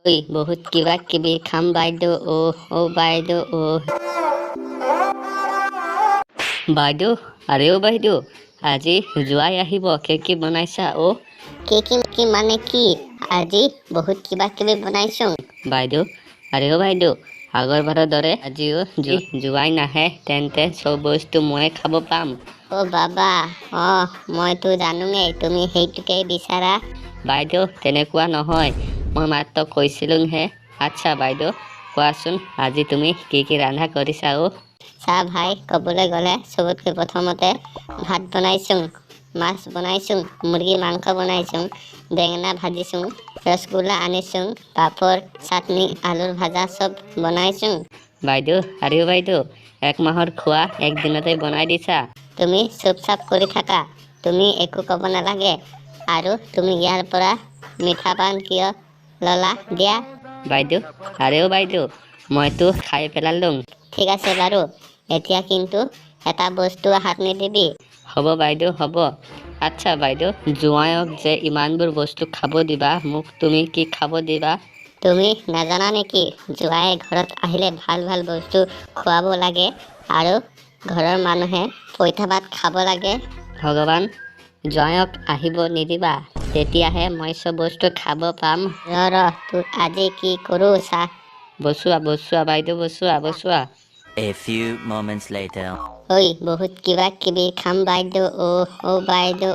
ঐ বহুত কিবা কিবি খাম বাইদেউ অ বাইদেউ বাইদেউ আৰে বাইদেউ আজি জোৱাই আহিব কি বনাইছা কি মানে কি আজি বহুত কিবা কিবি বনাইছো বাইদেউ আৰে বাইদেউ আগৰ বাৰৰ দৰে আজিও জোৱাই নাহে তেন্তে চব বস্তু মই খাব পাম বাবা মইতো জানোৱেই তুমি সেইটোকেই বিচাৰা বাইদেউ তেনেকুৱা নহয় মই মাত্ৰ কৈছিলোহে আচ্ছা বাইদেউ কোৱাচোন আজি তুমি কি ৰান্ধা কৰিছা চাহ ভাই ক'বলৈ গ'লে চবতকৈ প্ৰথমতে ভাত বনাইছোঁ মাছ বনাইছোঁ মুৰ্গী মাংস বনাইছোঁ বেঙেনা ভাজিছোঁ ৰসগোল্লা আনিছোঁ পাপড় চাটনি আলুৰ ভাজা চব বনাইছোঁ বাইদেউ আৰে বাইদেউ এক মাহৰ খোৱা একদিনতে বনাই দিছা তুমি চুপচাপ কৰি থাকা তুমি একো ক'ব নালাগে আৰু তুমি ইয়াৰ পৰা মিঠা পান কিয় ললা দিয়া বাইদেউ আৰে বাইদেউ মইতো খাই পেলালোঁ ঠিক আছে বাৰু এতিয়া কিন্তু এটা বস্তু হাত নিদিবি হ'ব বাইদেউ হ'ব আচ্ছা বাইদেউ জোৱাইক যে ইমানবোৰ বস্তু খাব দিবা মোক তুমি কি খাব দিবা তুমি নাজানা নেকি জোৱাই ঘৰত আহিলে ভাল ভাল বস্তু খুৱাব লাগে আৰু ঘৰৰ মানুহে পইতা ভাত খাব লাগে ভগৱান জোৱাইক আহিব নিদিবা তেতিয়াহে মই চব বস্তু খাব পাম তোক আজি কি কৰোঁ চা বচোৱা বাইদেউ বচোৱা A few moments later. ঐ বহুত কিবা কিবি খাম বাইদেউ অ বাইদেউ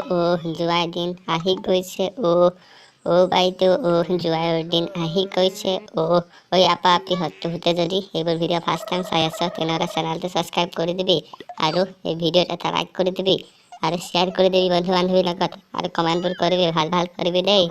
জোৱাইৰ দিন আহি গৈছে অ বাইদেউ জোৱাইৰ দিন আহি গৈছে ঐ আপা আপিহঁত তহঁতে যদি এইবোৰ ভিডিঅ' ফাৰ্ষ্ট টাইম চাই আছ তেনেহ'লে চেনেলটো ছাবস্ক্ৰাইব কৰি দিবি আৰু এই ভিডিঅ'ত এটা লাইক কৰি দিবি আৰু শ্বেয়াৰ কৰি দিবি বন্ধু বান্ধৱীৰ লগত আৰু কমেণ্টবোৰ কৰিবি ভাল কৰিবি দেই